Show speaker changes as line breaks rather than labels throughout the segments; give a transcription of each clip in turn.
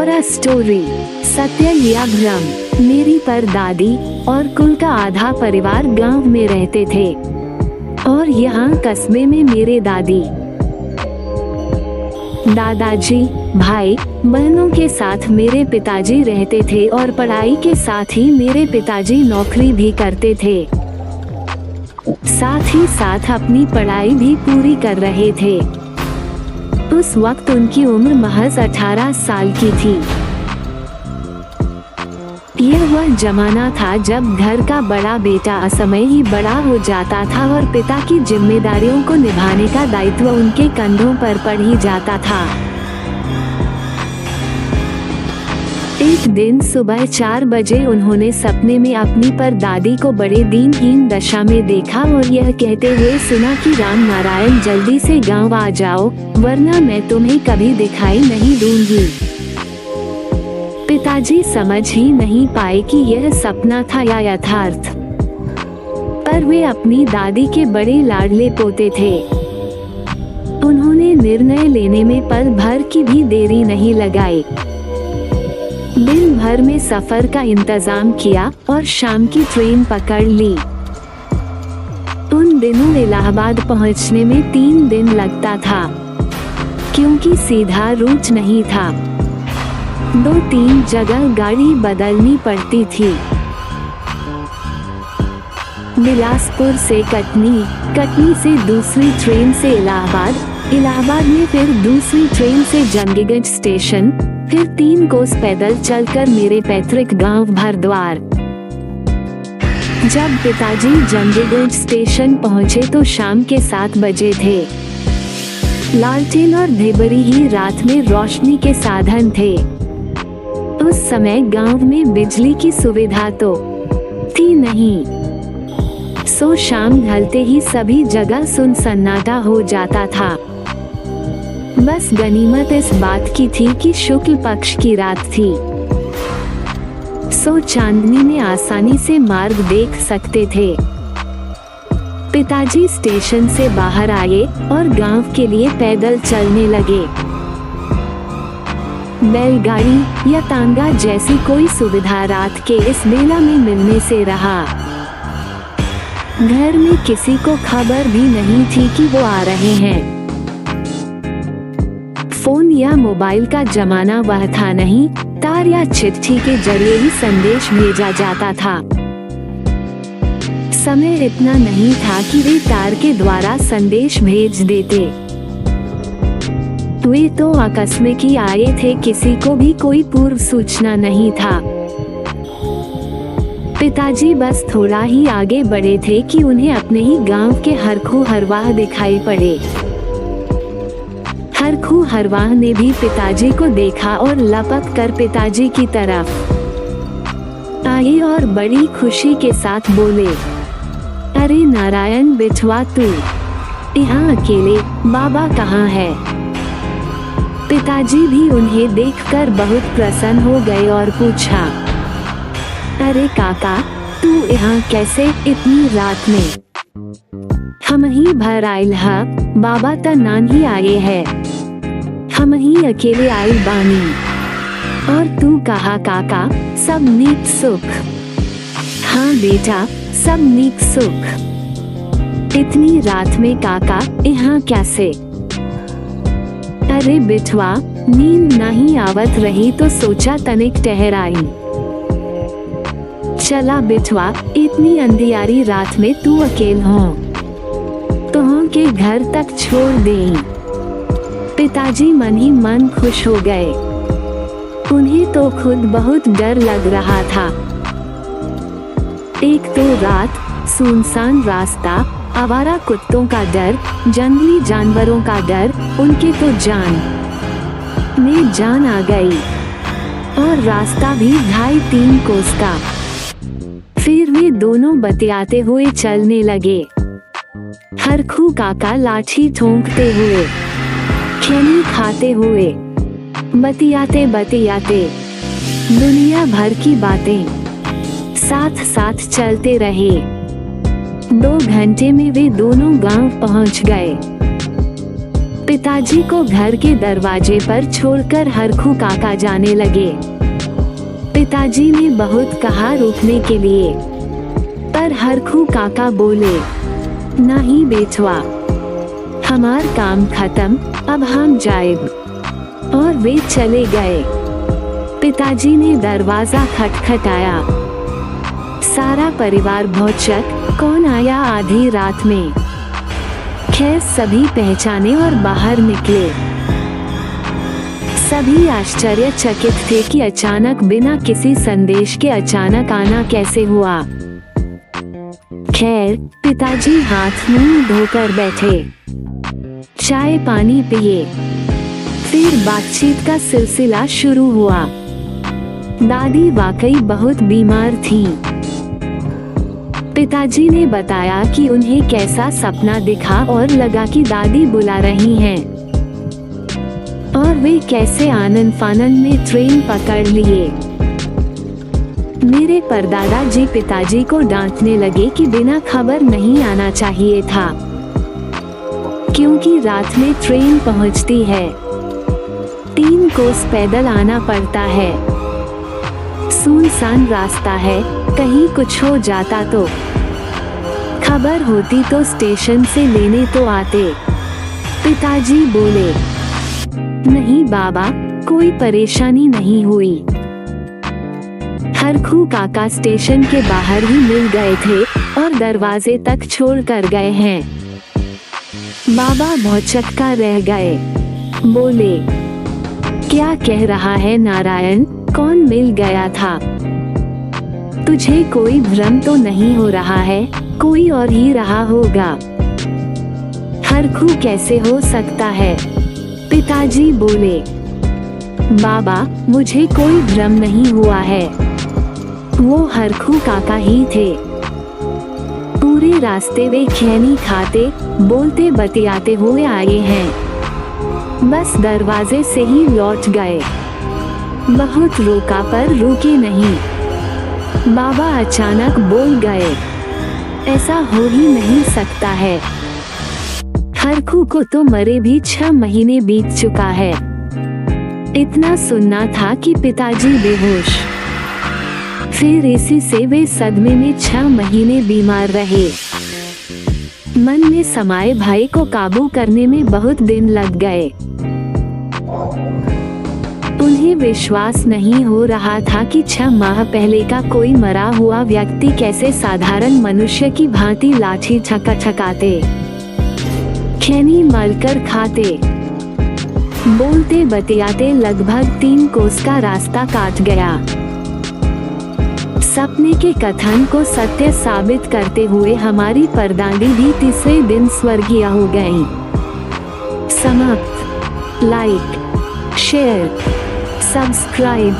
और a story, सत्य या भ्रम। मेरी परदादी और कुल का आधा परिवार गांव में रहते थे और यहाँ कस्बे में मेरे दादी, दादाजी, भाई बहनों के साथ मेरे पिताजी रहते थे और पढ़ाई के साथ ही मेरे पिताजी नौकरी भी करते थे। साथ ही साथ अपनी पढ़ाई भी पूरी कर रहे थे। उस वक्त उनकी उम्र महज 18 साल की थी। यह वह जमाना था जब घर का बड़ा बेटा असमय ही बड़ा हो जाता था और पिता की जिम्मेदारियों को निभाने का दायित्व उनके कंधों पर पड़ ही जाता था। एक दिन सुबह 4 बजे उन्होंने सपने में अपनी परदादी को बड़े दीनहीन दशा में देखा और यह कहते हुए सुना कि राम नारायण जल्दी से गांव आ जाओ, वरना मैं तुम्हें कभी दिखाई नहीं दूंगी। पिताजी समझ ही नहीं पाए कि यह सपना था या यथार्थ, पर वे अपनी दादी के बड़े लाडले पोते थे। उन्होंने निर्णय लेने में पल भर की भी देरी नहीं लगाई। दिन भर में सफर का इंतजाम किया और शाम की ट्रेन पकड़ ली। उन दिनों इलाहाबाद पहुंचने में 3 दिन लगता था, क्योंकि सीधा रूट नहीं था। 2-3 जगह गाड़ी बदलनी पड़ती थी। बिलासपुर से कटनी, कटनी से दूसरी ट्रेन से इलाहाबाद, इलाहाबाद में फिर दूसरी ट्रेन से जंगीगंज स्टेशन, फिर 3 कोस पैदल चलकर मेरे पैतृक गांव भरद्वार। जब पिताजी जंगीगंज स्टेशन पहुंचे तो शाम के 7 बजे थे। लालटेन और ढेबरी ही रात में रोशनी के साधन थे। उस समय गांव में बिजली की सुविधा तो थी नहीं, सो शाम ढलते ही सभी जगह सुनसन्नाटा हो जाता था। बस गनीमत इस बात की थी कि शुक्ल पक्ष की रात थी, सो चांदनी में आसानी से मार्ग देख सकते थे। पिताजी स्टेशन से बाहर आए और गांव के लिए पैदल चलने लगे। बैलगाड़ी या तांगा जैसी कोई सुविधा रात के इस बेला में मिलने से रहा। घर में किसी को खबर भी नहीं थी कि वो आ रहे हैं। फोन या मोबाइल का जमाना वह था नहीं, तार या चिट्ठी के जरिए ही संदेश भेजा जाता था। समय इतना नहीं था कि वे तार के द्वारा संदेश भेज देते। वे तो आकस्मिक ही आए थे, किसी को भी कोई पूर्व सूचना नहीं था। पिताजी बस थोड़ा ही आगे बढ़े थे कि उन्हें अपने ही गांव के हरखू हरवाह दिखाई पड़े। हरखू हरवाह ने भी पिताजी को देखा और लपक कर पिताजी की तरफ आए और बड़ी खुशी के साथ बोले, अरे नारायण बिठवा, तू यहाँ अकेले, बाबा कहाँ है? पिताजी भी उन्हें देखकर बहुत प्रसन्न हो गए और पूछा, अरे काका, तू यहाँ कैसे इतनी रात में? हम ही भर आइल हा, बाबा त नान ही आए है। हम ही अकेले आइल बानी। और तू कहा काका, सब नीक सुख? हाँ बेटा, सब नीक सुख। इतनी रात में काका यहाँ कैसे? अरे बिठवा, नींद नहीं आवत रही तो सोचा तनिक ठहराई। चला बिठवा, इतनी अंधियारी रात में तू अकेल हो, तुहों के घर तक छोड़ दें। पिताजी मन ही मन खुश हो गए। उन्हें तो खुद बहुत डर लग रहा था। एक तो रात, सुनसान रास्ता, आवारा कुत्तों का डर, जंगली जानवरों का डर, उनके तो जान में जान आ गई। और रास्ता भी 2.5-3 कोस का। फिर वे दोनों बतियाते हुए चलने लगे। हरखू काका लाठी ठोंकते हुए, खैनी खाते हुए, बतियाते बतियाते दुनिया भर की बातें साथ साथ चलते रहे। 2 घंटे में वे दोनों गांव पहुंच गए। पिताजी को घर के दरवाजे पर छोड़कर हरखू काका जाने लगे। पिताजी ने बहुत कहा रुकने के लिए, पर हरखू काका बोले, नहीं बेटवा, हमार काम खत्म, अब हम जाएब। और वे चले गए। पिताजी ने दरवाजा खटखटाया। सारा परिवार भौचक, कौन आया आधी रात में। खैर सभी पहचाने और बाहर निकले। सभी आश्चर्यचकित थे कि अचानक बिना किसी संदेश के अचानक आना कैसे हुआ। खैर पिताजी हाथ मुंह धोकर बैठे, चाय पानी पिए। फिर बातचीत का सिलसिला शुरू हुआ। दादी वाकई बहुत बीमार थीं। पिताजी ने बताया कि उन्हें कैसा सपना दिखा और लगा कि दादी बुला रही हैं, और वे कैसे आनन फानन में ट्रेन पकड़ लिए। मेरे परदादा जी पिताजी को डांटने लगे कि बिना खबर नहीं आना चाहिए था, क्योंकि रात में ट्रेन पहुंचती है, 3 कोस पैदल आना पड़ता है, सुनसान रास्ता है, कहीं कुछ हो जाता तो। खबर होती तो स्टेशन से लेने तो आते। पिताजी बोले, नहीं बाबा, कोई परेशानी नहीं हुई। हरखू काका स्टेशन के बाहर ही मिल गए थे और दरवाजे तक छोड़ कर गए हैं। बाबा भौचक्का रह गए। बोले, क्या कह रहा है नारायण, कौन मिल गया था? तुझे कोई भ्रम तो नहीं हो रहा है? कोई और ही रहा होगा। हरखू कैसे हो सकता है? पिताजी बोले, बाबा मुझे कोई भ्रम नहीं हुआ है, वो हरखू काका ही थे। पूरे रास्ते वे खैनी खाते बोलते बतियाते हुए आए हैं, बस दरवाजे से ही लौट गए। बहुत रोका पर रुके नहीं। बाबा अचानक बोल गए, ऐसा हो ही नहीं सकता है। हरखू को तो मरे भी 6 महीने बीत चुका है। इतना सुनना था कि पिताजी बेहोश, फिर इसी से वे सदमे में 6 महीने बीमार रहे। मन में समाये भाई को काबू करने में बहुत दिन लग गए। उन्हें विश्वास नहीं हो रहा था कि 6 माह पहले का कोई मरा हुआ व्यक्ति कैसे साधारण मनुष्य की भांति लाठी छकाते, खैनी मलकर खाते, बोलते बतियाते लगभग 3 कोस का रास्ता काट गया। सपने के कथन को सत्य साबित करते हुए हमारी परदादी भी तीसरे दिन स्वर्गीय हो गईं। समाप्त। Like, share, subscribe.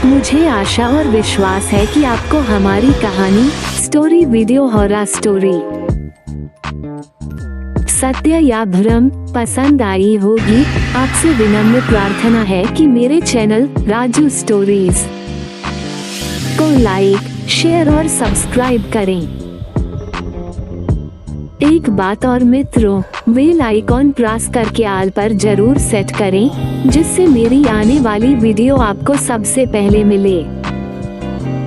मुझे आशा और विश्वास है कि आपको हमारी कहानी, स्टोरी, वीडियो, हॉरर स्टोरी, सत्य या भ्रम पसंद आई होगी। आपसे विनम्र प्रार्थना है कि मेरे चैनल राजू स्टोरीज को लाइक, शेयर और सब्सक्राइब करें। एक बात और मित्रों, बेल आइकॉन प्रेस करके ऑल पर जरूर सेट करें, जिससे मेरी आने वाली वीडियो आपको सबसे पहले मिले।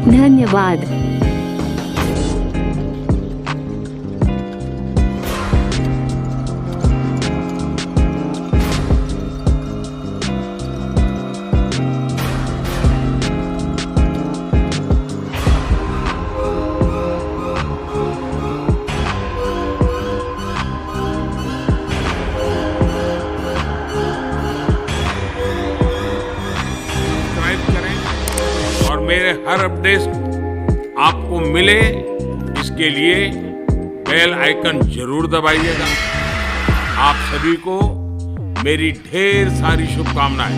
धन्यवाद।
मेरे हर अपडेट आपको मिले, इसके लिए बेल आइकन जरूर दबाइएगा। आप सभी को मेरी ढेर सारी शुभकामनाएं।